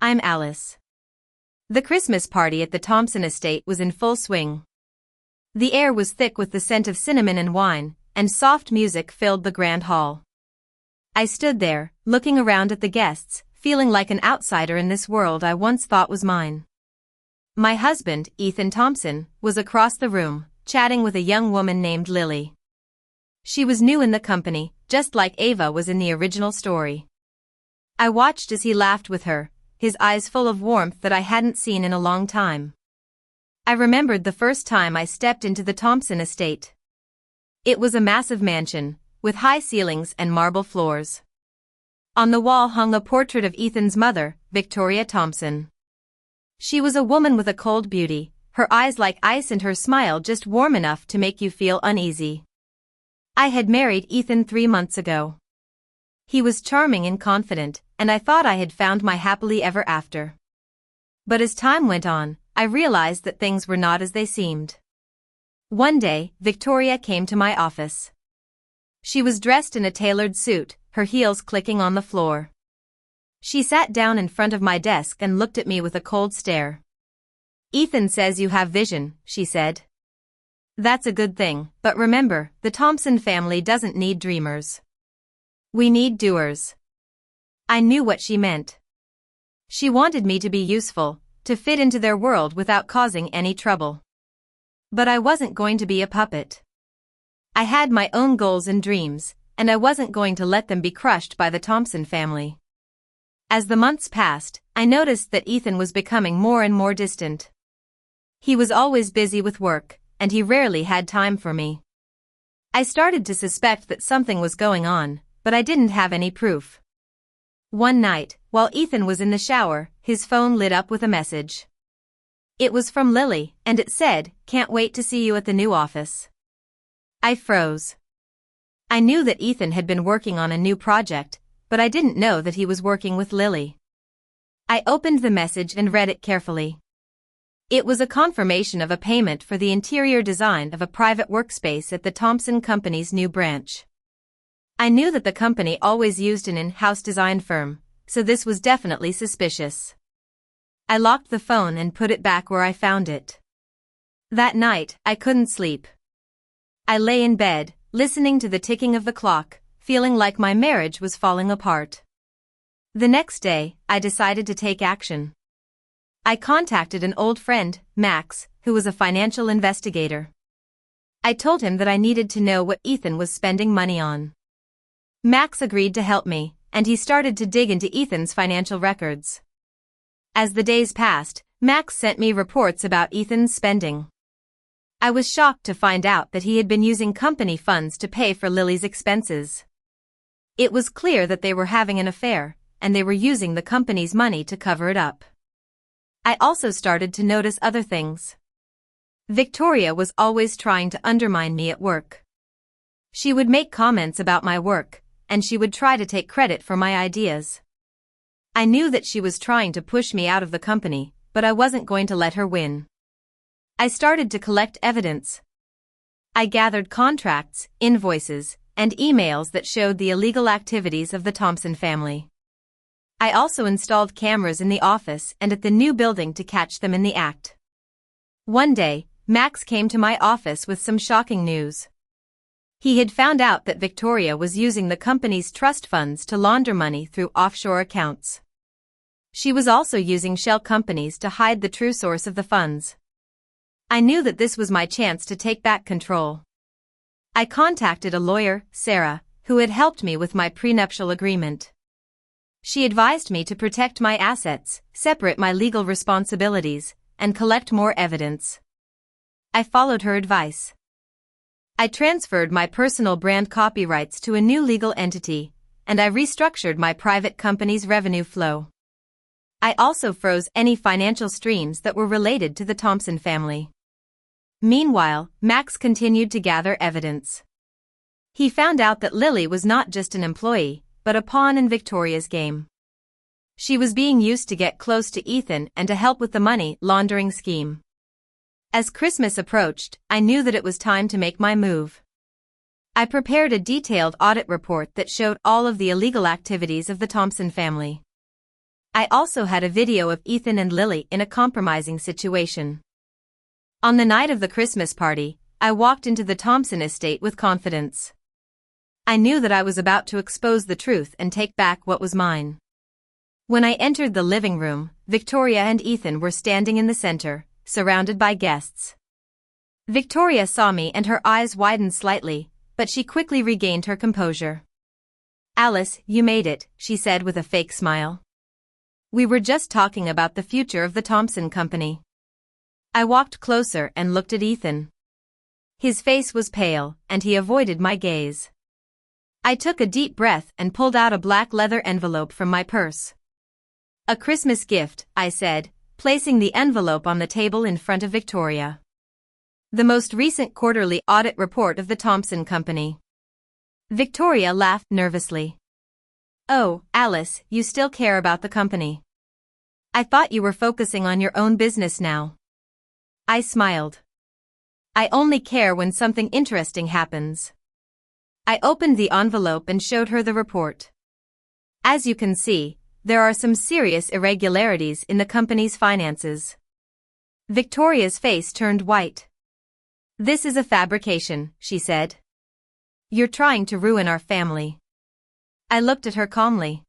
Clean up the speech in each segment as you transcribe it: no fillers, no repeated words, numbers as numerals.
I'm Alice. The Christmas party at the Thompson estate was in full swing. The air was thick with the scent of cinnamon and wine, and soft music filled the grand hall. I stood there, looking around at the guests, feeling like an outsider in this world I once thought was mine. My husband, Ethan Thompson, was across the room, chatting with a young woman named Lily. She was new in the company, just like Ava was in the original story. I watched as he laughed with her, his eyes full of warmth that I hadn't seen in a long time. I remembered the first time I stepped into the Thompson estate. It was a massive mansion, with high ceilings and marble floors. On the wall hung a portrait of Ethan's mother, Victoria Thompson. She was a woman with a cold beauty, her eyes like ice and her smile just warm enough to make you feel uneasy. I had married Ethan 3 months ago. He was charming and confident, and I thought I had found my happily ever after. But as time went on, I realized that things were not as they seemed. One day, Victoria came to my office. She was dressed in a tailored suit, her heels clicking on the floor. She sat down in front of my desk and looked at me with a cold stare. "Ethan says you have vision," she said. "That's a good thing, but remember, the Thompson family doesn't need dreamers. We need doers." I knew what she meant. She wanted me to be useful, to fit into their world without causing any trouble. But I wasn't going to be a puppet. I had my own goals and dreams, and I wasn't going to let them be crushed by the Thompson family. As the months passed, I noticed that Ethan was becoming more and more distant. He was always busy with work, and he rarely had time for me. I started to suspect that something was going on, but I didn't have any proof. One night, while Ethan was in the shower, his phone lit up with a message. It was from Lily, and it said, "Can't wait to see you at the new office." I froze. I knew that Ethan had been working on a new project, but I didn't know that he was working with Lily. I opened the message and read it carefully. It was a confirmation of a payment for the interior design of a private workspace at the Thompson Company's new branch. I knew that the company always used an in-house design firm, so this was definitely suspicious. I locked the phone and put it back where I found it. That night, I couldn't sleep. I lay in bed, listening to the ticking of the clock, feeling like my marriage was falling apart. The next day, I decided to take action. I contacted an old friend, Max, who was a financial investigator. I told him that I needed to know what Ethan was spending money on. Max agreed to help me, and he started to dig into Ethan's financial records. As the days passed, Max sent me reports about Ethan's spending. I was shocked to find out that he had been using company funds to pay for Lily's expenses. It was clear that they were having an affair, and they were using the company's money to cover it up. I also started to notice other things. Victoria was always trying to undermine me at work. She would make comments about my work, and she would try to take credit for my ideas. I knew that she was trying to push me out of the company, but I wasn't going to let her win. I started to collect evidence. I gathered contracts, invoices, and emails that showed the illegal activities of the Thompson family. I also installed cameras in the office and at the new building to catch them in the act. One day, Max came to my office with some shocking news. He had found out that Victoria was using the company's trust funds to launder money through offshore accounts. She was also using shell companies to hide the true source of the funds. I knew that this was my chance to take back control. I contacted a lawyer, Sarah, who had helped me with my prenuptial agreement. She advised me to protect my assets, separate my legal responsibilities, and collect more evidence. I followed her advice. I transferred my personal brand copyrights to a new legal entity, and I restructured my private company's revenue flow. I also froze any financial streams that were related to the Thompson family. Meanwhile, Max continued to gather evidence. He found out that Lily was not just an employee, but a pawn in Victoria's game. She was being used to get close to Ethan and to help with the money laundering scheme. As Christmas approached, I knew that it was time to make my move. I prepared a detailed audit report that showed all of the illegal activities of the Thompson family. I also had a video of Ethan and Lily in a compromising situation. On the night of the Christmas party, I walked into the Thompson estate with confidence. I knew that I was about to expose the truth and take back what was mine. When I entered the living room, Victoria and Ethan were standing in the center, surrounded by guests. Victoria saw me and her eyes widened slightly, but she quickly regained her composure. "Alice, you made it," she said with a fake smile. "We were just talking about the future of the Thompson Company." I walked closer and looked at Ethan. His face was pale, and he avoided my gaze. I took a deep breath and pulled out a black leather envelope from my purse. "A Christmas gift," I said, placing the envelope on the table in front of Victoria. "The most recent quarterly audit report of the Thompson Company." Victoria laughed nervously. "Oh, Alice, you still care about the company. I thought you were focusing on your own business now." I smiled. "I only care when something interesting happens." I opened the envelope and showed her the report. "As you can see, there are some serious irregularities in the company's finances." Victoria's face turned white. "This is a fabrication," she said. "You're trying to ruin our family." I looked at her calmly.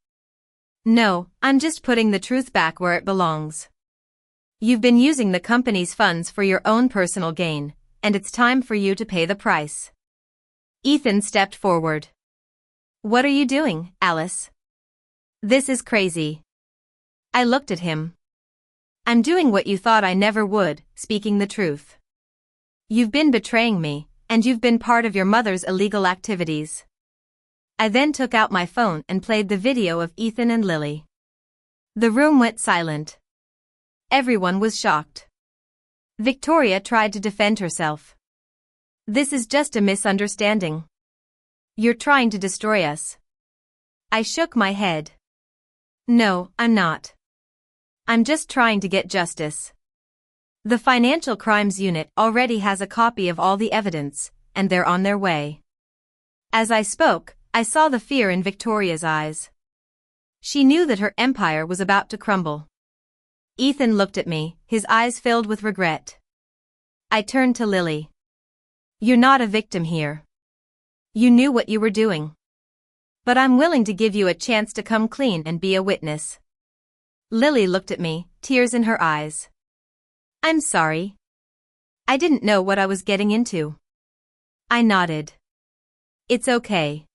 "No, I'm just putting the truth back where it belongs. You've been using the company's funds for your own personal gain, and it's time for you to pay the price." Ethan stepped forward. "What are you doing, Alice? This is crazy." I looked at him. "I'm doing what you thought I never would, speaking the truth. You've been betraying me, and you've been part of your mother's illegal activities." I then took out my phone and played the video of Ethan and Lily. The room went silent. Everyone was shocked. Victoria tried to defend herself. "This is just a misunderstanding. You're trying to destroy us." I shook my head. "No, I'm not. I'm just trying to get justice. The Financial Crimes Unit already has a copy of all the evidence, and they're on their way." As I spoke, I saw the fear in Victoria's eyes. She knew that her empire was about to crumble. Ethan looked at me, his eyes filled with regret. I turned to Lily. "You're not a victim here. You knew what you were doing. But I'm willing to give you a chance to come clean and be a witness." Lily looked at me, tears in her eyes. "I'm sorry. I didn't know what I was getting into." I nodded. "It's okay.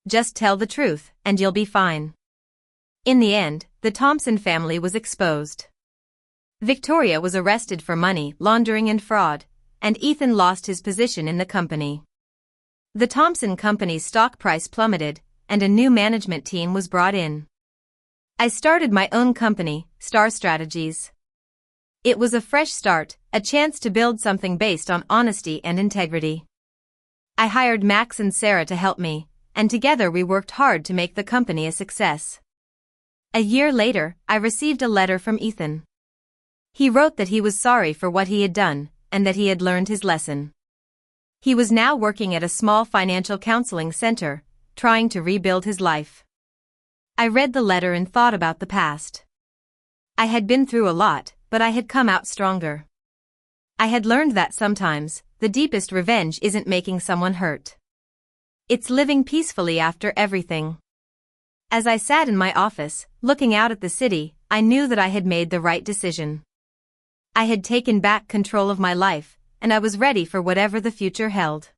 Just tell the truth, and you'll be fine." In the end, the Thompson family was exposed. Victoria was arrested for money laundering and fraud, and Ethan lost his position in the company. The Thompson Company's stock price plummeted, and a new management team was brought in. I started my own company, Star Strategies. It was a fresh start, a chance to build something based on honesty and integrity. I hired Max and Sarah to help me, and together we worked hard to make the company a success. A year later, I received a letter from Ethan. He wrote that he was sorry for what he had done, and that he had learned his lesson. He was now working at a small financial counseling center, trying to rebuild his life. I read the letter and thought about the past. I had been through a lot, but I had come out stronger. I had learned that sometimes, the deepest revenge isn't making someone hurt. It's living peacefully after everything. As I sat in my office, looking out at the city, I knew that I had made the right decision. I had taken back control of my life, and I was ready for whatever the future held.